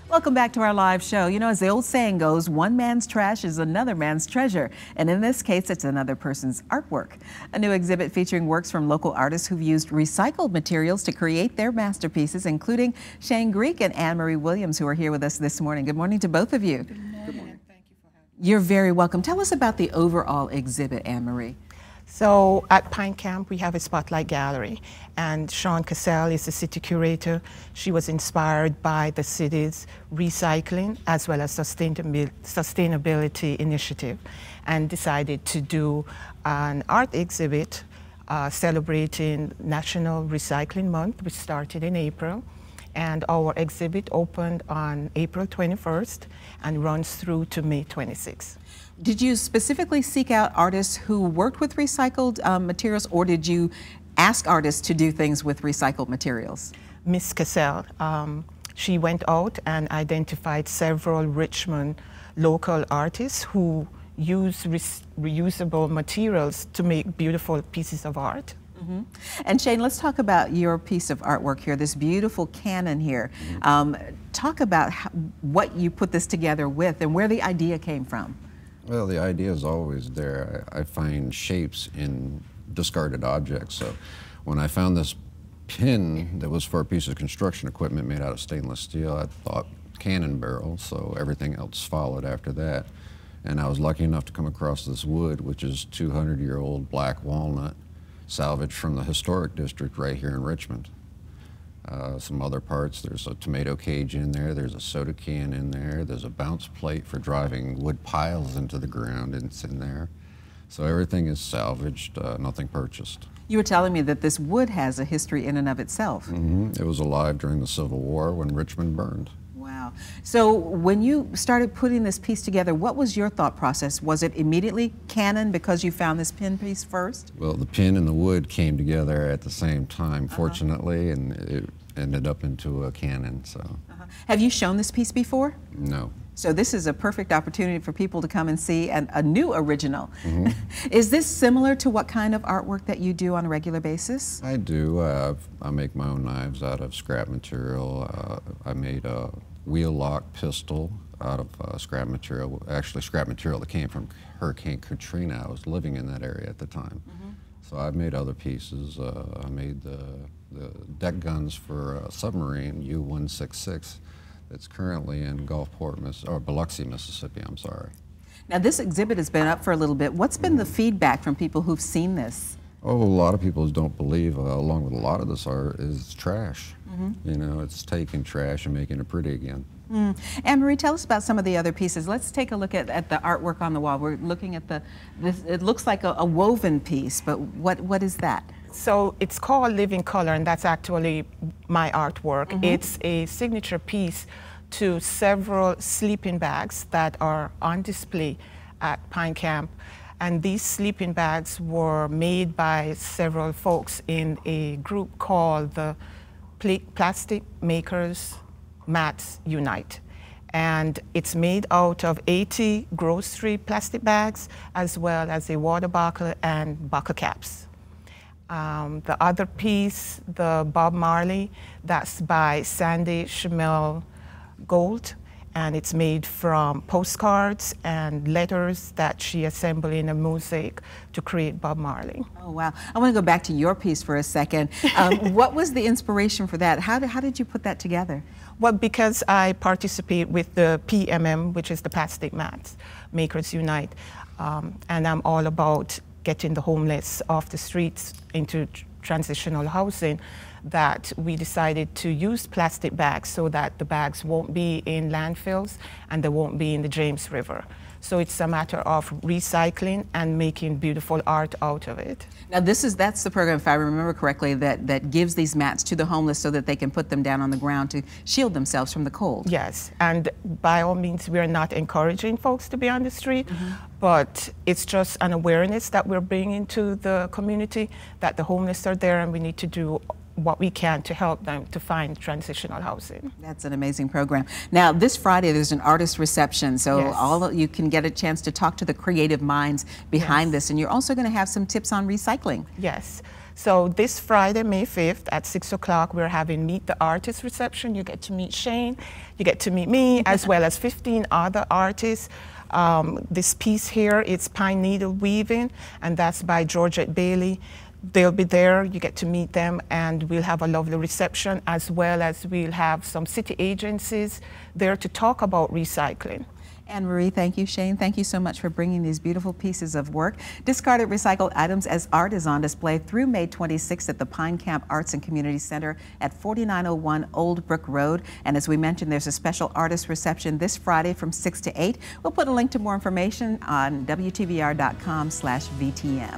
Welcome back to our live show. You know, as the old saying goes, one man's trash is another man's treasure. And in this case, it's another person's artwork. A new exhibit featuring works from local artists who've used recycled materials to create their masterpieces, including Shane Greek and Anne Marie Williams, who are here with us this morning. Good morning to both of you. Good morning. Thank you for having me. You're very welcome. Tell us about the overall exhibit, Anne Marie. So at Pine Camp, we have a spotlight gallery, and Sean Cassell is the city curator. She was inspired by the city's recycling as well as sustainability initiative, and decided to do an art exhibit celebrating National Recycling Month, which started in April. And our exhibit opened on April 21st and runs through to May 26th. Did you specifically seek out artists who worked with recycled materials, or did you ask artists to do things with recycled materials? Miss Cassell, she went out and identified several Richmond local artists who use reusable materials to make beautiful pieces of art. Mm-hmm. And Shane, let's talk about your piece of artwork here, this beautiful cannon here. Talk about what you put this together with and where the idea came from. Well, the idea is always there. I find shapes in discarded objects. So when I found this pin that was for a piece of construction equipment made out of stainless steel, I thought cannon barrel, so everything else followed after that. And I was lucky enough to come across this wood, which is 200-year-old black walnut, salvaged from the historic district right here in Richmond. Some other parts, there's a tomato cage in there, there's a soda can in there, there's a bounce plate for driving wood piles into the ground, and it's in there. So everything is salvaged, nothing purchased. You were telling me that this wood has a history in and of itself. Mm-hmm. It was alive during the Civil War when Richmond burned. Wow. So when you started putting this piece together, what was your thought process? Was it immediately cannon because you found this pin piece first? Well, the pin and the wood came together at the same time, fortunately, and it ended up into a cannon. So. Have you shown this piece before? No. So this is a perfect opportunity for people to come and see a new original. Is this similar to what kind of artwork that you do on a regular basis? I do. I make my own knives out of scrap material. I made a wheel lock pistol out of scrap material, actually scrap material that came from Hurricane Katrina. I was living in that area at the time. So I've made other pieces. I made the deck guns for a submarine, U-166, that's currently in Gulfport, or Biloxi, Mississippi, I'm sorry. Now this exhibit has been up for a little bit. What's been the feedback from people who've seen this? Oh, a lot of people don't believe, along with a lot of this art, is trash. You know, it's taking trash and making it pretty again. Anne Marie, tell us about some of the other pieces. Let's take a look at the artwork on the wall. We're looking at this, it looks like a woven piece, but what is that? So it's called Living Color, and that's actually my artwork. It's a signature piece to several sleeping bags that are on display at Pine Camp. And these sleeping bags were made by several folks in a group called the Plastic Makers Mats Unite. And it's made out of 80 grocery plastic bags, as well as a water bottle and bottle caps. The other piece, the Bob Marley, that's by Sandy Shamel Gold, and it's made from postcards and letters that she assembled in a mosaic to create Bob Marley. Oh, wow. I want to go back to your piece for a second. What was the inspiration for that? How did you put that together? Well, because I participate with the PMM, which is the Plastic Mats Makers Unite, and I'm all about getting the homeless off the streets into transitional housing, that we decided to use plastic bags so that the bags won't be in landfills and they won't be in the James River. So it's a matter of recycling and making beautiful art out of it. Now that's the program, if I remember correctly, that gives these mats to the homeless so that they can put them down on the ground to shield themselves from the cold. Yes, and by all means we're not encouraging folks to be on the street, but it's just an awareness that we're bringing to the community that the homeless are there and we need to do what we can to help them to find transitional housing. That's an amazing program. Now, this Friday, there's an artist reception, so you can get a chance to talk to the creative minds behind this, and you're also going to have some tips on recycling. Yes. So this Friday, May 5th at 6 o'clock, we're having Meet the Artist reception. You get to meet Shane, you get to meet me, as well as 15 other artists. This piece here, it's Pine Needle Weaving, and that's by Georgette Bailey. They'll be there, you get to meet them, and we'll have a lovely reception, as well as we'll have some city agencies there to talk about recycling. Anne Marie, thank you. Shane, thank you so much for bringing these beautiful pieces of work. Discarded recycled items as art is on display through May 26th at the Pine Camp Arts and Community Center at 4901 Old Brook Road. And as we mentioned, there's a special artist reception this Friday from 6 to 8. We'll put a link to more information on WTVR.com/VTM.